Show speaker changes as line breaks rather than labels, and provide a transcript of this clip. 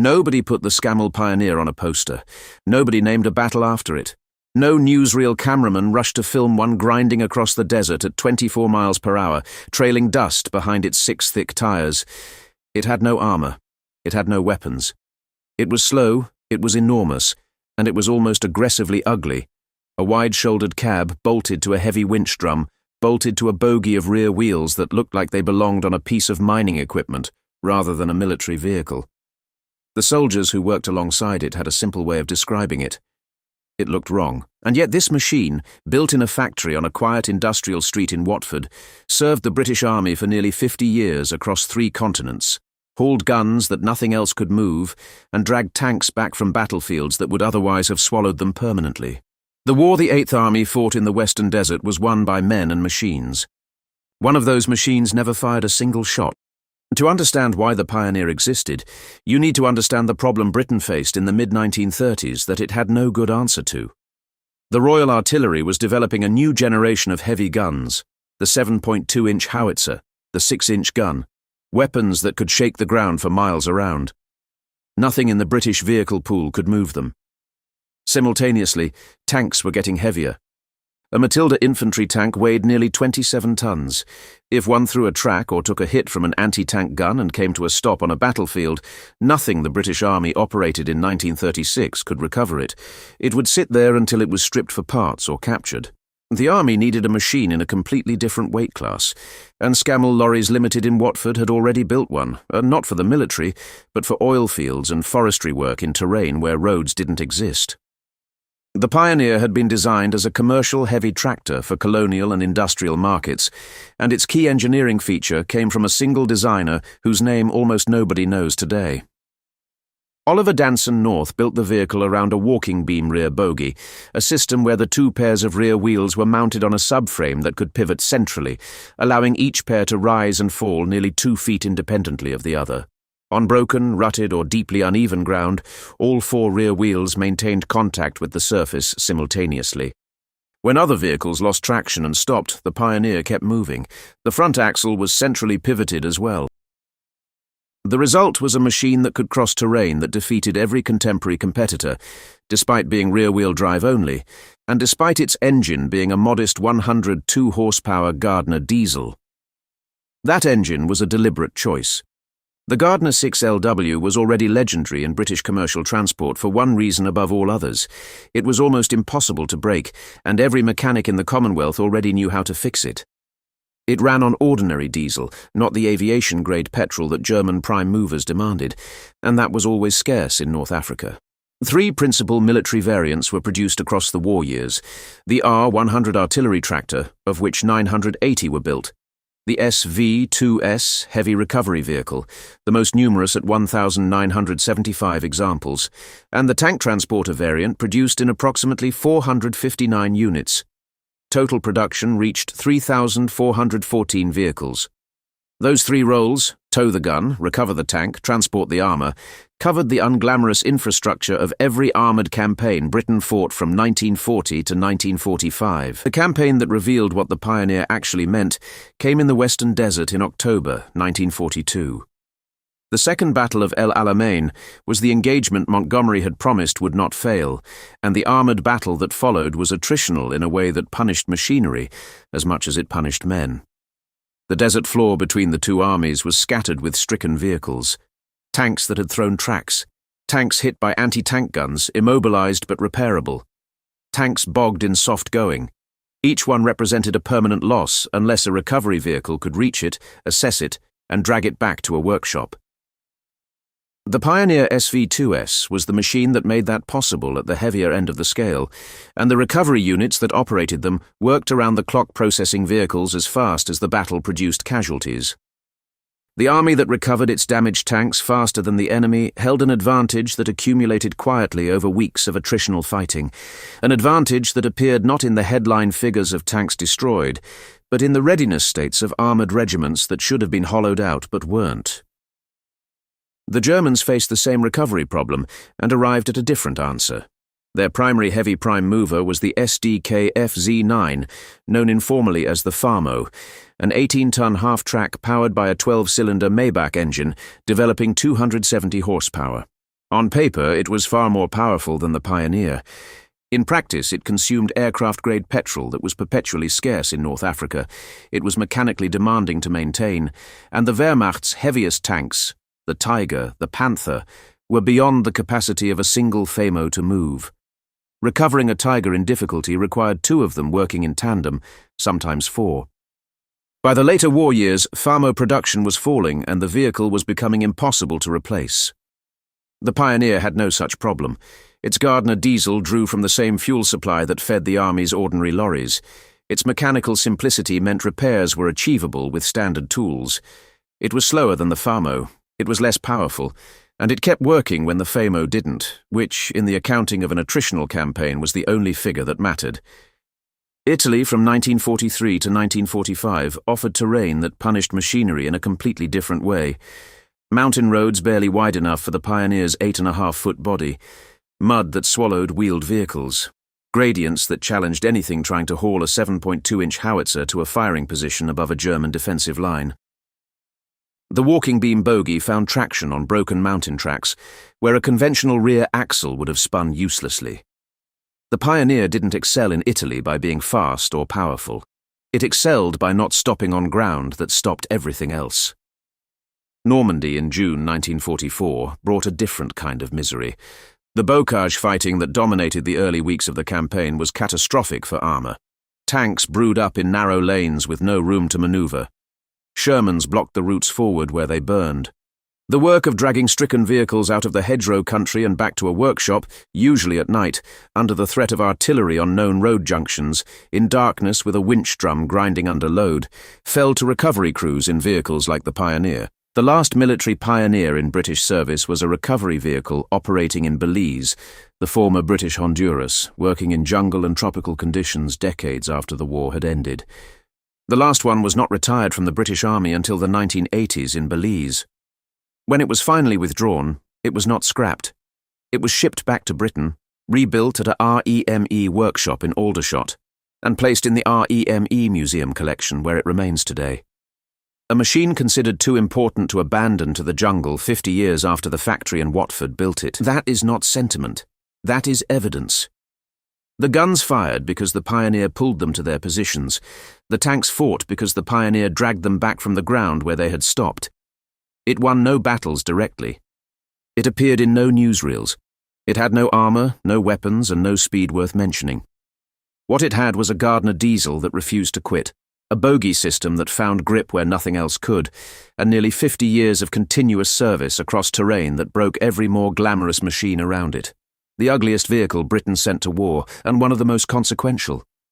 Nobody put the Scammell Pioneer on a poster. Nobody named a battle after it. No newsreel cameraman rushed to film one grinding across the desert at 24 miles per hour, trailing dust behind its 6 thick tires. It had no armor. It had no weapons. It was slow, it was enormous, and it was almost aggressively ugly. A wide-shouldered cab bolted to a heavy winch drum, bolted to a bogie of rear wheels that looked like they belonged on a piece of mining equipment, rather than a military vehicle. The soldiers who worked alongside it had a simple way of describing it. It looked wrong, and yet this machine, built in a factory on a quiet industrial street in Watford, served the British Army for nearly 50 years across 3 continents, hauled guns that nothing else could move, and dragged tanks back from battlefields that would otherwise have swallowed them permanently. The war the 8th Army fought in the Western Desert was won by men and machines. One of those machines never fired a single shot. To understand why the Pioneer existed, you need to understand the problem Britain faced in the mid-1930s that it had no good answer to. The Royal Artillery was developing a new generation of heavy guns, the 7.2-inch howitzer, the 6-inch gun, weapons that could shake the ground for miles around. Nothing in the British vehicle pool could move them. Simultaneously, tanks were getting heavier. A Matilda infantry tank weighed nearly 27 tons. If one threw a track or took a hit from an anti-tank gun and came to a stop on a battlefield, nothing the British Army operated in 1936 could recover it. It would sit there until it was stripped for parts or captured. The Army needed a machine in a completely different weight class, and Scammell Lorries Limited in Watford had already built one, not for the military, but for oil fields and forestry work in terrain where roads didn't exist. The Pioneer had been designed as a commercial heavy tractor for colonial and industrial markets, and its key engineering feature came from a single designer whose name almost nobody knows today. Oliver Danson North built the vehicle around a walking beam rear bogie, a system where the 2 pairs of rear wheels were mounted on a subframe that could pivot centrally, allowing each pair to rise and fall nearly 2 feet independently of the other. On broken, rutted, or deeply uneven ground, all 4 rear wheels maintained contact with the surface simultaneously. When other vehicles lost traction and stopped, the Pioneer kept moving. The front axle was centrally pivoted as well. The result was a machine that could cross terrain that defeated every contemporary competitor, despite being rear-wheel drive only, and despite its engine being a modest 102 horsepower Gardner diesel. That engine was a deliberate choice. The Gardner 6LW was already legendary in British commercial transport for one reason above all others. It was almost impossible to break, and every mechanic in the Commonwealth already knew how to fix it. It ran on ordinary diesel, not the aviation-grade petrol that German prime movers demanded, and that was always scarce in North Africa. 3 principal military variants were produced across the war years: the R100 artillery tractor, of which 980 were built, the SV2S heavy recovery vehicle, the most numerous at 1,975 examples, and the tank transporter variant produced in approximately 459 units. Total production reached 3,414 vehicles. Those 3 roles, tow the gun, recover the tank, transport the armour, covered the unglamorous infrastructure of every armoured campaign Britain fought from 1940 to 1945. The campaign that revealed what the Pioneer actually meant came in the Western Desert in October 1942. The Second Battle of El Alamein was the engagement Montgomery had promised would not fail, and the armoured battle that followed was attritional in a way that punished machinery as much as it punished men. The desert floor between the 2 armies was scattered with stricken vehicles. Tanks that had thrown tracks, tanks hit by anti-tank guns, immobilized but repairable, tanks bogged in soft going. Each one represented a permanent loss unless a recovery vehicle could reach it, assess it, and drag it back to a workshop. The Pioneer SV2S was the machine that made that possible at the heavier end of the scale, and the recovery units that operated them worked around the clock processing vehicles as fast as the battle produced casualties. The army that recovered its damaged tanks faster than the enemy held an advantage that accumulated quietly over weeks of attritional fighting, an advantage that appeared not in the headline figures of tanks destroyed, but in the readiness states of armoured regiments that should have been hollowed out but weren't. The Germans faced the same recovery problem and arrived at a different answer. Their primary heavy prime mover was the SDK-FZ9, known informally as the Famo, an 18-ton half-track powered by a 12-cylinder Maybach engine, developing 270 horsepower. On paper, it was far more powerful than the Pioneer. In practice, it consumed aircraft-grade petrol that was perpetually scarce in North Africa. It was mechanically demanding to maintain, and the Wehrmacht's heaviest tanks, the Tiger, the Panther, were beyond the capacity of a single FAMO to move. Recovering a Tiger in difficulty required 2 of them working in tandem, sometimes 4. By the later war years, FAMO production was falling and the vehicle was becoming impossible to replace. The Pioneer had no such problem. Its Gardner diesel drew from the same fuel supply that fed the Army's ordinary lorries. Its mechanical simplicity meant repairs were achievable with standard tools. It was slower than the FAMO, it was less powerful, and it kept working when the FAMO didn't, which, in the accounting of an attritional campaign, was the only figure that mattered. Italy from 1943 to 1945 offered terrain that punished machinery in a completely different way. Mountain roads barely wide enough for the Pioneer's 8.5-foot body, mud that swallowed wheeled vehicles, gradients that challenged anything trying to haul a 7.2-inch howitzer to a firing position above a German defensive line. The walking beam bogie found traction on broken mountain tracks, where a conventional rear axle would have spun uselessly. The Pioneer didn't excel in Italy by being fast or powerful. It excelled by not stopping on ground that stopped everything else. Normandy in June 1944 brought a different kind of misery. The bocage fighting that dominated the early weeks of the campaign was catastrophic for armour. Tanks brewed up in narrow lanes with no room to manoeuvre. Shermans blocked the routes forward where they burned. The work of dragging stricken vehicles out of the hedgerow country and back to a workshop, usually at night, under the threat of artillery on known road junctions, in darkness with a winch drum grinding under load, fell to recovery crews in vehicles like the Pioneer. The last military Pioneer in British service was a recovery vehicle operating in Belize, the former British Honduras, working in jungle and tropical conditions decades after the war had ended. The last one was not retired from the British Army until the 1980s in Belize. When it was finally withdrawn, it was not scrapped. It was shipped back to Britain, rebuilt at a REME workshop in Aldershot, and placed in the REME Museum collection where it remains today. A machine considered too important to abandon to the jungle 50 years after the factory in Watford built it. That is not sentiment. That is evidence. The guns fired because the Pioneer pulled them to their positions. The tanks fought because the Pioneer dragged them back from the ground where they had stopped. It won no battles directly. It appeared in no newsreels. It had no armour, no weapons, and no speed worth mentioning. What it had was a Gardner diesel that refused to quit, a bogie system that found grip where nothing else could, and nearly 50 years of continuous service across terrain that broke every more glamorous machine around it. The ugliest vehicle Britain sent to war, and one of the most consequential.